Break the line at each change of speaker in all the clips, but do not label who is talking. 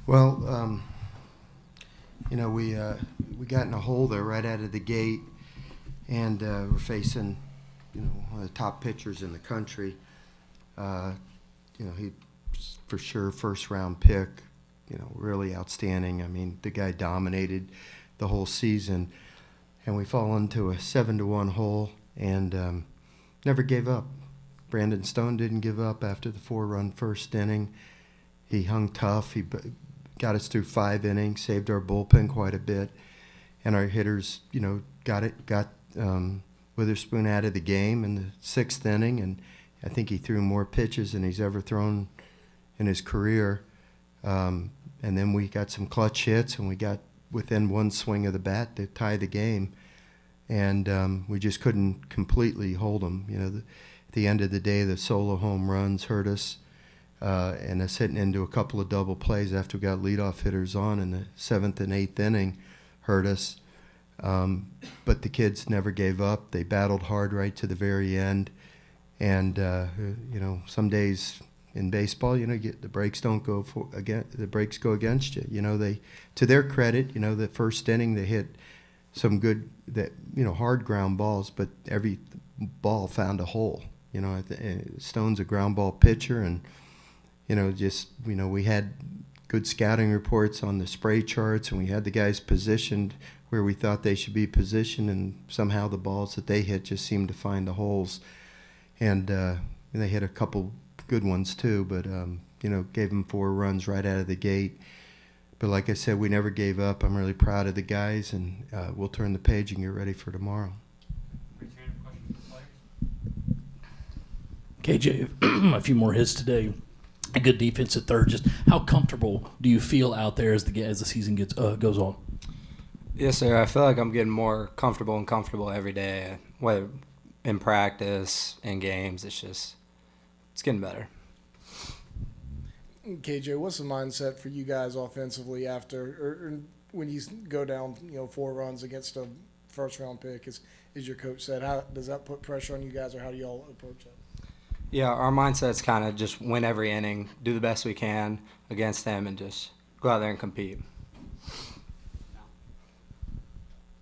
Well, we got in a hole there right out of the gate, and we're facing, one of the top pitchers in the country. He for sure first round pick. Really outstanding. I mean, the guy dominated the whole season, and we fall into a 7-1 hole, and never gave up. Brandon Stone didn't give up after the 4-run first inning. He hung tough. He got us through 5 innings, saved our bullpen quite a bit, and our hitters, got Witherspoon out of the game in the 6th inning, and I think he threw more pitches than he's ever thrown in his career. And then we got some clutch hits, and we got within one swing of the bat to tie the game, and we just couldn't completely hold them. At the end of the day, the solo home runs hurt us. And us hitting into a couple of double plays after we got leadoff hitters on in the 7th and 8th inning hurt us. But the kids never gave up. They battled hard right to the very end. And some days in baseball, the breaks don't go the breaks go against you. They, to their credit, the first inning they hit some good hard ground balls, but every ball found a hole. Stone's a ground ball pitcher, and we had good scouting reports on the spray charts, and we had the guys positioned where we thought they should be positioned, and somehow the balls that they hit just seemed to find the holes. And they hit a couple good ones too, but gave them 4 runs right out of the gate. But like I said, we never gave up. I'm really proud of the guys, and we'll turn the page and get ready for tomorrow.
KJ, a few more hits today. A good defense at third. Just how comfortable do you feel out there as the season goes on?
Yes, sir. I feel like I'm getting more comfortable every day, whether in practice, in games. It's getting better.
KJ, what's the mindset for you guys offensively after or when you go down 4 runs against a first-round pick? As your coach said, how does that put pressure on you guys, or how do y'all approach it?
Yeah, our mindset's kind of just win every inning, do the best we can against them, and just go out there and compete.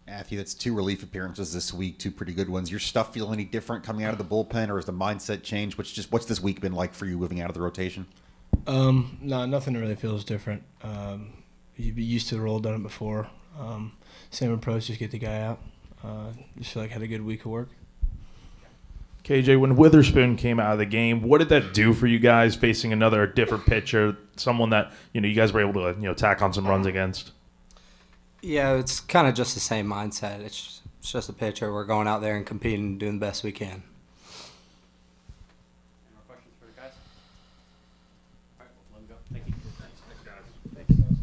Matthew, that's 2 relief appearances this week, 2 pretty good ones. Your stuff feel any different coming out of the bullpen, or has the mindset changed? What's this week been like for you moving out of the rotation?
No, nothing really feels different. You'd be used to the role, done it before. Same approach, just get the guy out. Just feel like I had a good week of work.
KJ, when Witherspoon came out of the game, what did that do for you guys facing another different pitcher, someone that you guys were able to tack on some runs against?
Yeah, it's kind of just the same mindset. It's just a pitcher. We're going out there and competing and doing the best we can.
Any more questions for the guys? All right, we'll let them go. Thank you. Thanks, guys.
Thank you, guys.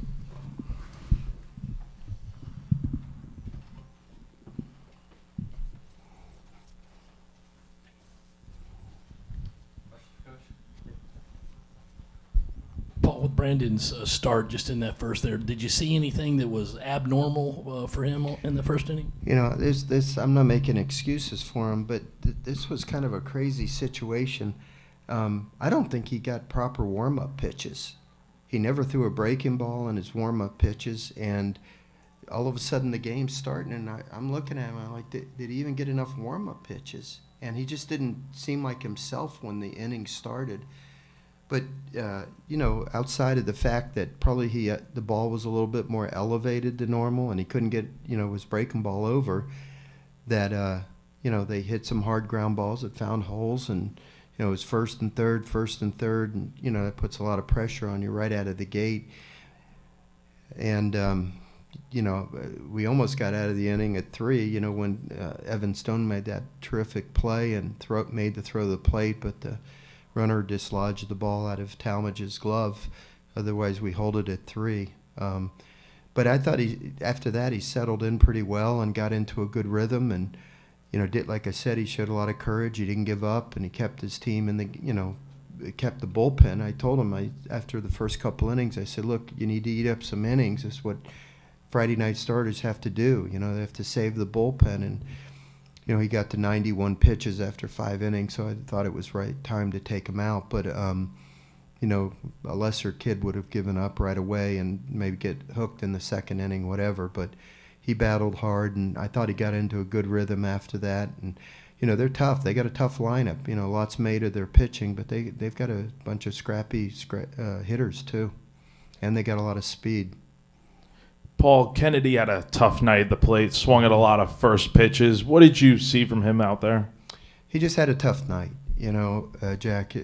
Paul, with Brandon's start just in that first there, did you see anything that was abnormal for him in the first inning?
I'm not making excuses for him, but this was kind of a crazy situation. I don't think he got proper warm-up pitches. He never threw a breaking ball in his warm-up pitches, and all of a sudden the game's starting, and I'm looking at him, I'm like, did he even get enough warm-up pitches? And he just didn't seem like himself when the inning started. But, outside of the fact that probably the ball was a little bit more elevated than normal, and he couldn't get, his breaking ball over, that, they hit some hard ground balls that found holes, and, it was first and third, and, that puts a lot of pressure on you right out of the gate. And, we almost got out of the inning at 3, when Evan Stone made that terrific play and made the throw to the plate, but the runner dislodged the ball out of Talmadge's glove. Otherwise, we hold it at 3. But I thought after that he settled in pretty well and got into a good rhythm. And like I said, he showed a lot of courage. He didn't give up, and he kept his team in the kept the bullpen. I told him after the first couple innings, I said, look, you need to eat up some innings. That's what Friday night starters have to do. They have to save the bullpen. And he got to 91 pitches after 5 innings, so I thought it was right time to take him out. But a lesser kid would have given up right away and maybe get hooked in the second inning, whatever. But he battled hard, and I thought he got into a good rhythm after that. And they're tough. They got a tough lineup. Lots made of their pitching, but they've got a bunch of scrappy hitters too, and they got a lot of speed.
Paul Kennedy had a tough night at the plate, swung at a lot of first pitches. What did you see from him out there?
He just had a tough night, Jack.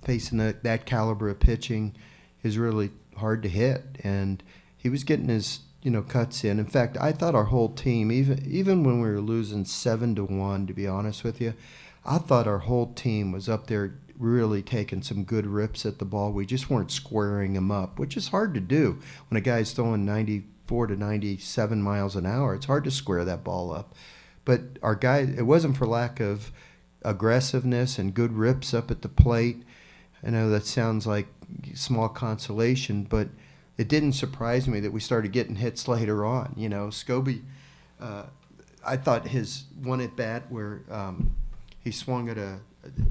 Facing that caliber of pitching is really hard to hit, and he was getting his cuts in. In fact, I thought our whole team, even when we were losing 7-1, to be honest with you, I thought our whole team was up there really taking some good rips at the ball. We just weren't squaring him up, which is hard to do when a guy's throwing 94 to 97 miles an hour. It's hard to square that ball up. But our guy, it wasn't for lack of aggressiveness and good rips up at the plate. I know that sounds like small consolation, but it didn't surprise me that we started getting hits later on. Scobey, I thought his one at bat where he swung at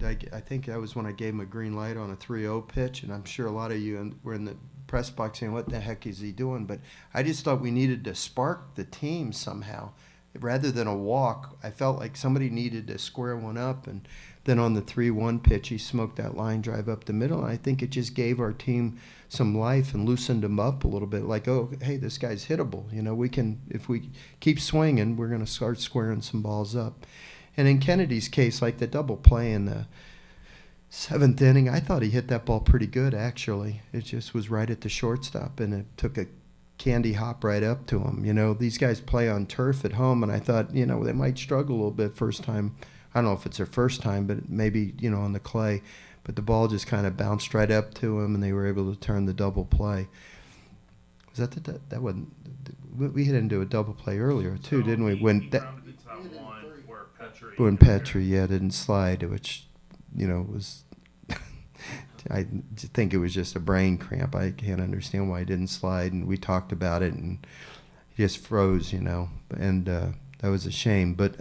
I think that was when I gave him a green light on a 3-0 pitch, and I'm sure a lot of you were in the press box saying, what the heck is he doing? But I just thought we needed to spark the team somehow. Rather than a walk, I felt like somebody needed to square one up, and then on the 3-1 pitch, he smoked that line drive up the middle, and I think it just gave our team some life and loosened them up a little bit. Like, oh, hey, this guy's hittable. We can, if we keep swinging, we're going to start squaring some balls up. And in Kennedy's case, like the double play in the 7th inning, I thought he hit that ball pretty good, actually. It just was right at the shortstop, and it took a candy hop right up to him. These guys play on turf at home, and I thought, they might struggle a little bit first time. I don't know if it's their first time, but maybe, on the clay. But the ball just kind of bounced right up to him, and they were able to turn the double play. Was that wasn't – we hit into a double play earlier, too, didn't we? When Petrie, didn't slide, which, was – I think it was just a brain cramp. I can't understand why he didn't slide, and we talked about it, and he just froze, and that was a shame. But,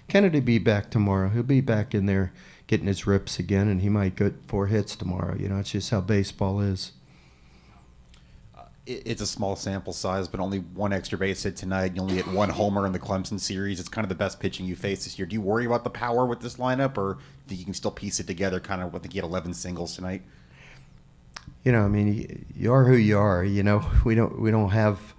Kennedy be back tomorrow. He'll be back in there getting his rips again, and he might get 4 hits tomorrow. It's just how baseball is.
It's a small sample size, but only 1 extra base hit tonight. You only hit 1 homer in the Clemson series. It's kind of the best pitching you faced this year. Do you worry about the power with this lineup, or do you think you can still piece it together? Kind of, I think you had 11 singles tonight.
You are who you are. We don't have,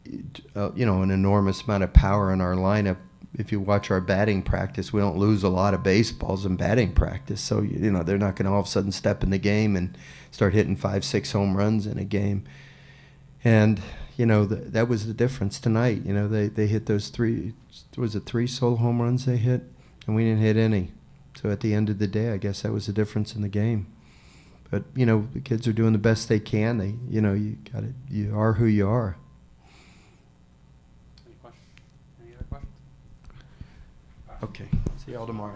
an enormous amount of power in our lineup. If you watch our batting practice, we don't lose a lot of baseballs in batting practice. So, they're not going to all of a sudden step in the game and start hitting 5-6 home runs in a game. And, that was the difference tonight. They hit those 3 solo home runs they hit, and we didn't hit any. So at the end of the day, I guess that was the difference in the game. But, the kids are doing the best they can. You are who you are.
Any questions? Any other questions?
Okay. See y'all tomorrow.